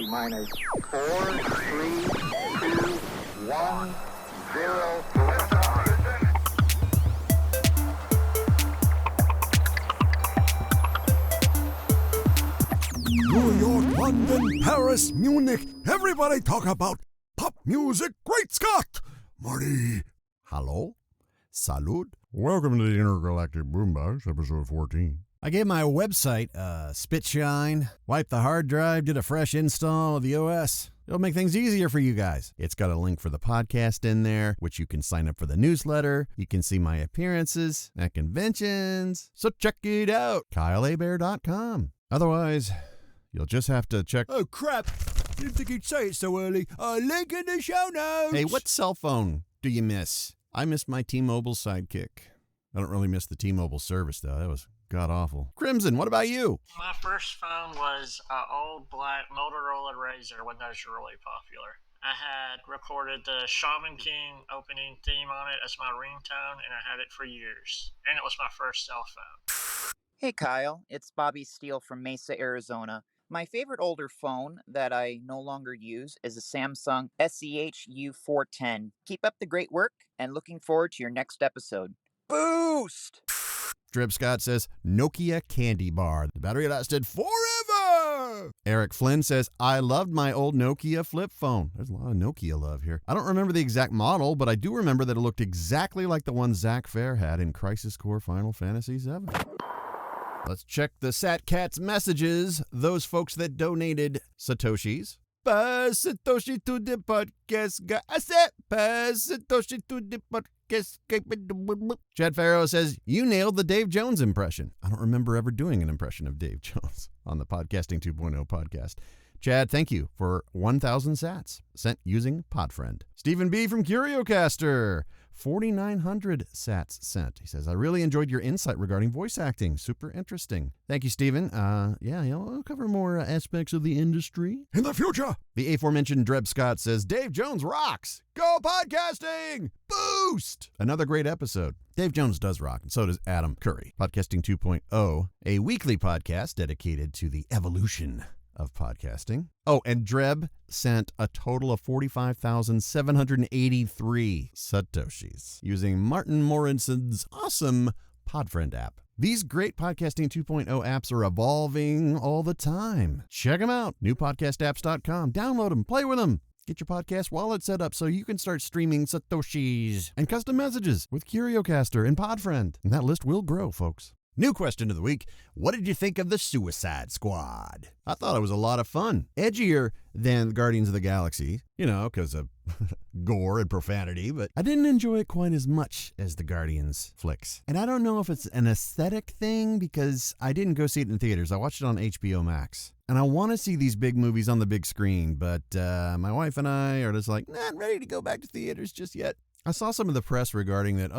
minus 4, 3, 2, 1, 0. New York, London, Paris, Munich. Everybody talk about pop music. Great Scott! Marty. Hello? Salud? Welcome to the Intergalactic Boom Box, episode 14. I gave my website a spit shine, wiped the hard drive, did a fresh install of the OS. It'll make things easier for you guys. It's got a link for the podcast in there, which you can sign up for the newsletter. You can see my appearances at conventions. So check it out, KyleHebert.com. Otherwise, you'll just have to check... Oh, crap. Didn't think you'd say it so early. Link in the show notes. Hey, what cell phone do you miss? I missed my T-Mobile Sidekick. I don't really miss the T-Mobile service, though. That was god-awful. Crimson, what about you? My first phone was an old black Motorola Razr when those were really popular. I had recorded the Shaman King opening theme on it as my ringtone, and I had it for years. And it was my first cell phone. Hey Kyle, it's Bobby Steele from Mesa, Arizona. My favorite older phone that I no longer use is a Samsung SEH U410. Keep up the great work, and looking forward to your next episode. Boost! Drib Scott says, Nokia Candy Bar. The battery lasted forever! Eric Flynn says, I loved my old Nokia flip phone. There's a lot of Nokia love here. I don't remember the exact model, but I do remember that it looked exactly like the one Zach Fair had in Crisis Core Final Fantasy VII. Let's check the SatCats messages. Those folks that donated Satoshis. Pass Satoshi to the podcast, guys. Pass Satoshi to the podcast. Chad Farrow says, you nailed the Dave Jones impression. I don't remember ever doing an impression of Dave Jones on the Podcasting 2.0 podcast. Chad, thank you for 1,000 sats sent using Podfriend. Stephen B. from CurioCaster, 4,900 sats sent. He says, I really enjoyed your insight regarding voice acting. Super interesting. Thank you, Stephen. I'll cover more aspects of the industry in the future. The aforementioned Dreb Scott says, Dave Jones rocks. Go podcasting! Boost! Another great episode. Dave Jones does rock, and so does Adam Curry. Podcasting 2.0, a weekly podcast dedicated to the evolution of podcasting. Oh, and Dreb sent a total of 45,783 Satoshis using Martin Morrison's awesome Podfriend app. These great Podcasting 2.0 apps are evolving all the time. Check them out. Newpodcastapps.com. Download them. Play with them. Get your podcast wallet set up so you can start streaming Satoshis and custom messages with CurioCaster and Podfriend. And that list will grow, folks. New question of the week. What did you think of the Suicide Squad? I thought it was a lot of fun. Edgier than Guardians of the Galaxy, because of gore and profanity, but I didn't enjoy it quite as much as the Guardians flicks. And I don't know if it's an aesthetic thing because I didn't go see it in theaters. I watched it on HBO Max. And I want to see these big movies on the big screen, but my wife and I are just like, not ready to go back to theaters just yet. I saw some of the press regarding that,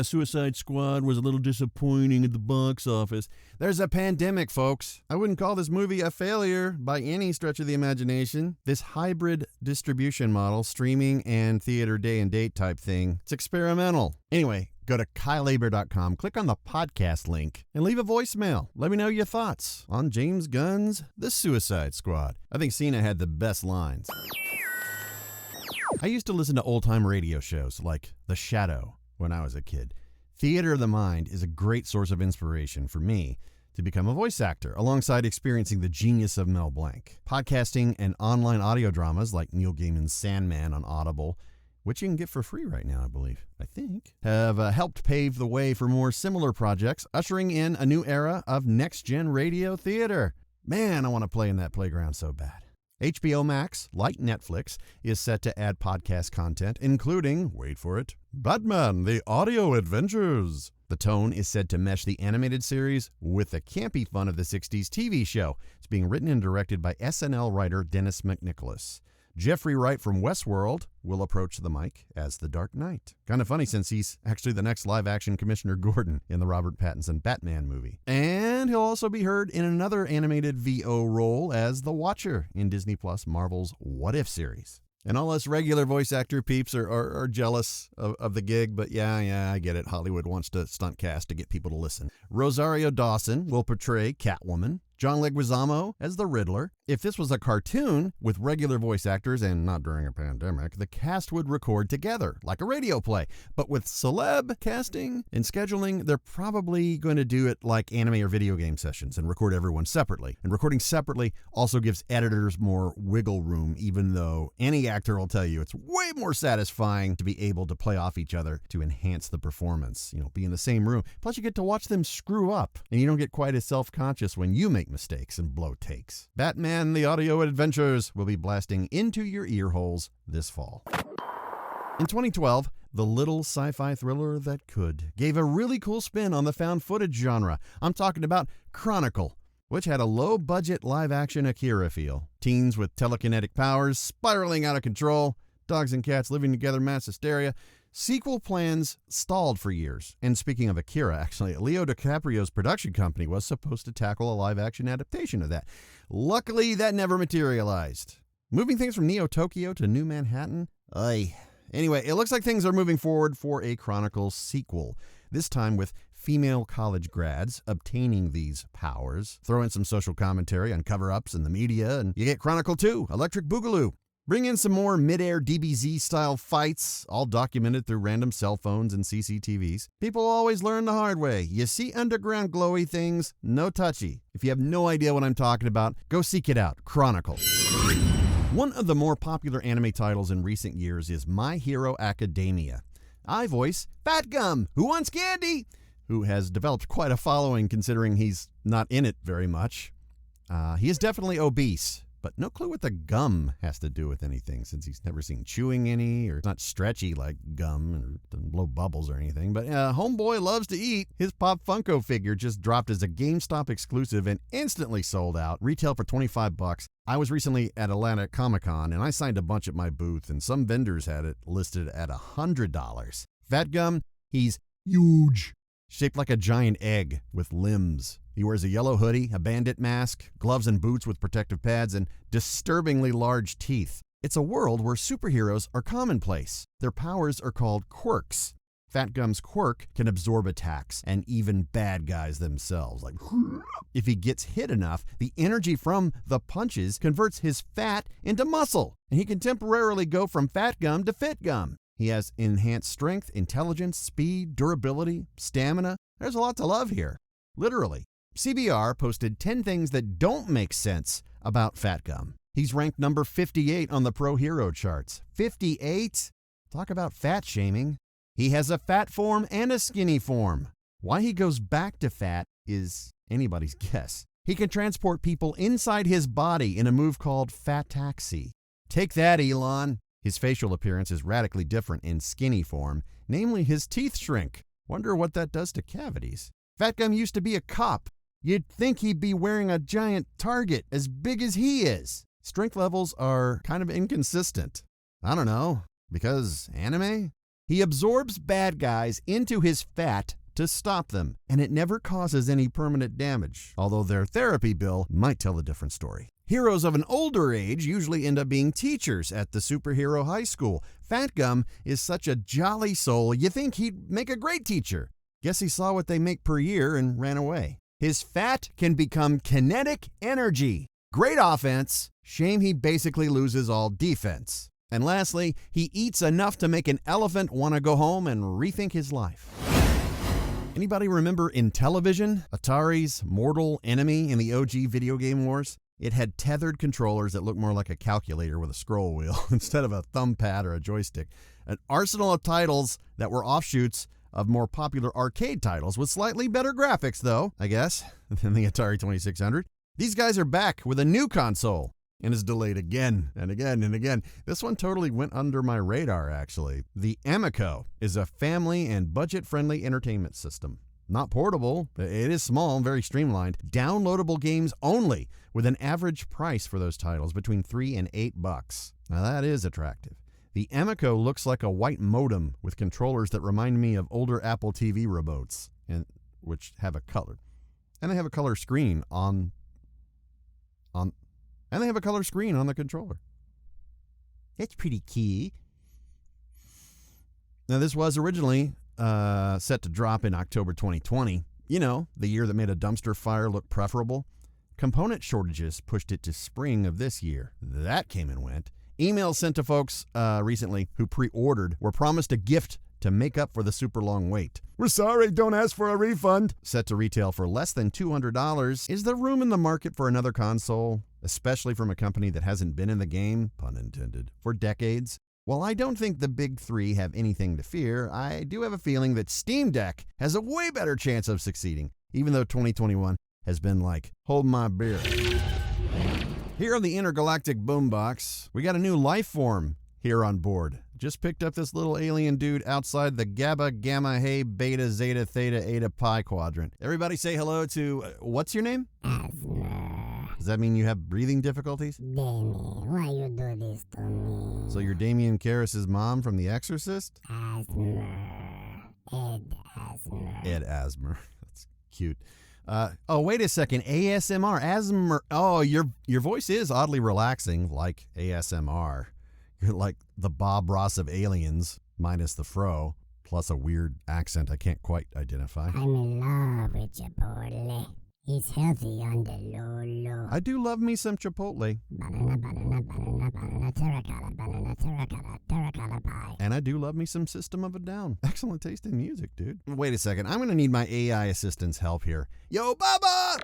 Suicide Squad was a little disappointing at the box office. There's a pandemic, folks. I wouldn't call this movie a failure by any stretch of the imagination. This hybrid distribution model, streaming and theater day and date type thing, it's experimental. Anyway, go to KyleHebert.com, click on the podcast link, and leave a voicemail. Let me know your thoughts on James Gunn's The Suicide Squad. I think Cena had the best lines. I used to listen to old-time radio shows like The Shadow when I was a kid. Theater of the Mind is a great source of inspiration for me to become a voice actor, alongside experiencing the genius of Mel Blanc. Podcasting and online audio dramas like Neil Gaiman's Sandman on Audible, which you can get for free right now, I think, have helped pave the way for more similar projects, ushering in a new era of next-gen radio theater. Man, I want to play in that playground so bad. HBO Max, like Netflix, is set to add podcast content, including, wait for it, Batman, The Audio Adventures. The tone is said to mesh the animated series with the campy fun of the 60s TV show. It's being written and directed by SNL writer Dennis McNicholas. Jeffrey Wright from Westworld will approach the mic as the Dark Knight. Kind of funny since he's actually the next live-action Commissioner Gordon in the Robert Pattinson Batman movie. And he'll also be heard in another animated VO role as the Watcher in Disney Plus Marvel's What If series. And all us regular voice actor peeps are jealous of the gig, but yeah, I get it. Hollywood wants to stunt cast to get people to listen. Rosario Dawson will portray Catwoman. John Leguizamo as the Riddler. If this was a cartoon with regular voice actors and not during a pandemic, the cast would record together, like a radio play. But with celeb casting and scheduling, they're probably going to do it like anime or video game sessions and record everyone separately. And recording separately also gives editors more wiggle room, even though any actor will tell you it's way more satisfying to be able to play off each other to enhance the performance. Be in the same room. Plus, you get to watch them screw up, and you don't get quite as self-conscious when you make mistakes and blow takes. Batman The Audio Adventures will be blasting into your ear holes this fall. In 2012, the little sci-fi thriller that could gave a really cool spin on the found footage genre. I'm talking about Chronicle, which had a low-budget live-action Akira feel. Teens with telekinetic powers spiraling out of control, dogs and cats living together, mass hysteria. Sequel plans stalled for years. And speaking of Akira, actually, Leo DiCaprio's production company was supposed to tackle a live-action adaptation of that. Luckily, that never materialized. Moving things from Neo-Tokyo to New Manhattan? Anyway, it looks like things are moving forward for a Chronicle sequel, this time with female college grads obtaining these powers. Throw in some social commentary on cover-ups in the media, and you get Chronicle 2, Electric Boogaloo. Bring in some more mid-air DBZ-style fights, all documented through random cell phones and CCTVs. People always learn the hard way. You see underground glowy things, no touchy. If you have no idea what I'm talking about, go seek it out. Chronicle. One of the more popular anime titles in recent years is My Hero Academia. I voice Fatgum, who wants candy, who has developed quite a following considering he's not in it very much. He is definitely obese, but no clue what the gum has to do with anything since he's never seen chewing any or not stretchy like gum or doesn't blow bubbles or anything. But homeboy loves to eat. His Pop Funko figure just dropped as a GameStop exclusive and instantly sold out. Retail for $25. I was recently at Atlanta Comic-Con and I signed a bunch at my booth and some vendors had it listed at $100. Fatgum, he's huge. Shaped like a giant egg with limbs. He wears a yellow hoodie, a bandit mask, gloves and boots with protective pads, and disturbingly large teeth. It's a world where superheroes are commonplace. Their powers are called quirks. Fatgum's quirk can absorb attacks, and even bad guys themselves. Like, if he gets hit enough, the energy from the punches converts his fat into muscle, and he can temporarily go from Fatgum to Fitgum. He has enhanced strength, intelligence, speed, durability, stamina. There's a lot to love here. Literally. CBR posted 10 things that don't make sense about Fatgum. He's ranked number 58 on the Pro Hero charts. 58? Talk about fat shaming. He has a fat form and a skinny form. Why he goes back to fat is anybody's guess. He can transport people inside his body in a move called Fat Taxi. Take that, Elon. His facial appearance is radically different in skinny form, namely his teeth shrink. Wonder what that does to cavities. Fatgum used to be a cop. You'd think he'd be wearing a giant target as big as he is. Strength levels are kind of inconsistent. I don't know, because anime? He absorbs bad guys into his fat to stop them, and it never causes any permanent damage, although their therapy bill might tell a different story. Heroes of an older age usually end up being teachers at the superhero high school. Fatgum is such a jolly soul, you think he'd make a great teacher. Guess he saw what they make per year and ran away. His fat can become kinetic energy. Great offense. Shame he basically loses all defense. And lastly, he eats enough to make an elephant want to go home and rethink his life. Anybody remember Intellivision, Atari's mortal enemy in the OG video game wars? It had tethered controllers that looked more like a calculator with a scroll wheel instead of a thumb pad or a joystick. An arsenal of titles that were offshoots of more popular arcade titles with slightly better graphics, though, I guess, than the Atari 2600. These guys are back with a new console and is delayed again and again and again. This one totally went under my radar, actually. The Amico is a family and budget-friendly entertainment system. Not portable, it is small and very streamlined. Downloadable games only, with an average price for those titles between $3 and $8. Now that is attractive. The Amico looks like a white modem with controllers that remind me of older Apple TV remotes, and which have a color. And they have a color screen on the controller. That's pretty key. Now this was originally set to drop in October 2020. You know, the year that made a dumpster fire look preferable. component shortages pushed it to spring of this year. That came and went. Emails sent to folks recently who pre-ordered were promised a gift to make up for the super long wait. We're sorry, don't ask for a refund. Set to retail for less than $200. Is there room in the market for another console, especially from a company that hasn't been in the game, pun intended, for decades? While I don't think the big three have anything to fear, I do have a feeling that Steam Deck has a way better chance of succeeding, even though 2021 has been like, hold my beer. Here on the Intergalactic Boom Box, we got a new life form here on board. Just picked up this little alien dude outside the Gamma, Hey, Beta, Zeta, Theta, Eta, Pi quadrant. Everybody say hello to, what's your name? Asthma. Does that mean you have breathing difficulties? Damien, why you do this to me? So you're Damien Karras' mom from The Exorcist? Asthma. Ed Asthma. Ed Asthma. That's cute. Wait a second. ASMR. Asthma. Oh, your voice is oddly relaxing, like ASMR. You're like the Bob Ross of aliens, minus the fro, plus a weird accent I can't quite identify. I'm in love with Chipotle. It's healthy on the low. I do love me some Chipotle. Banana, terracotta pie. And I do love me some System of a Down. Excellent taste in music, dude. Wait a second. I'm going to need my AI assistant's help here. Yo, Bubba!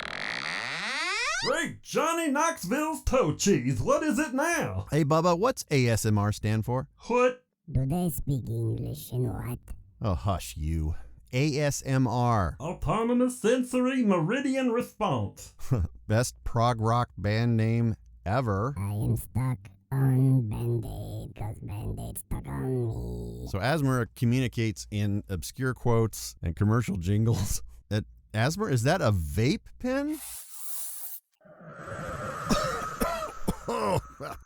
Great Johnny Knoxville's toe cheese. What is it now? Hey, Bubba, what's ASMR stand for? What? Do they speak English in what? Oh, hush you. ASMR. Autonomous Sensory Meridian Response. Best prog rock band name ever. I am stuck on Band-Aid because Band-Aid stuck on me. So Asthma communicates in obscure quotes and commercial jingles. Asthma, is that a vape pen? Oh,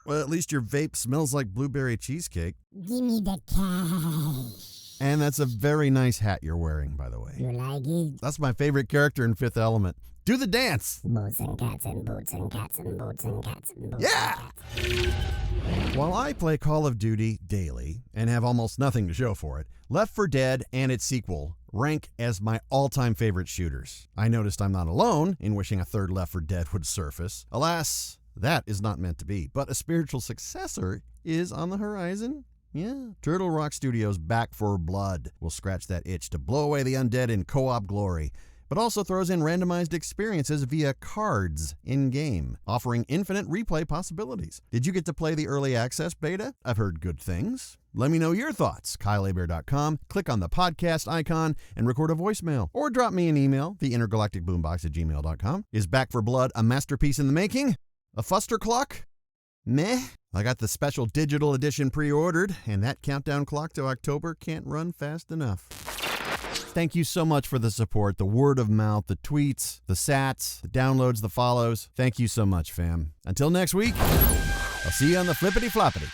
well, at least your vape smells like blueberry cheesecake. Give me the cash. And that's a very nice hat you're wearing, by the way. You like it? That's my favorite character in Fifth Element. Do the dance! Boots and cats and boots and cats and boots and cats and boots Yeah! and cats. While I play Call of Duty daily and have almost nothing to show for it, Left 4 Dead and its sequel rank as my all-time favorite shooters. I noticed I'm not alone in wishing a third Left 4 Dead would surface. Alas, that is not meant to be, but a spiritual successor is on the horizon. Yeah, Turtle Rock Studios' Back 4 Blood will scratch that itch to blow away the undead in co-op glory, but also throws in randomized experiences via cards in-game, offering infinite replay possibilities. Did you get to play the early access beta? I've heard good things. Let me know your thoughts. KyleHebert.com. Click on the podcast icon and record a voicemail. Or drop me an email, theintergalacticboombox@gmail.com. Is Back 4 Blood a masterpiece in the making? A fuster clock? Meh. I got the special digital edition pre-ordered, and that countdown clock to October can't run fast enough. Thank you so much for the support, the word of mouth, the tweets, the sats, the downloads, the follows. Thank you so much, fam. Until next week, I'll see you on the flippity floppity.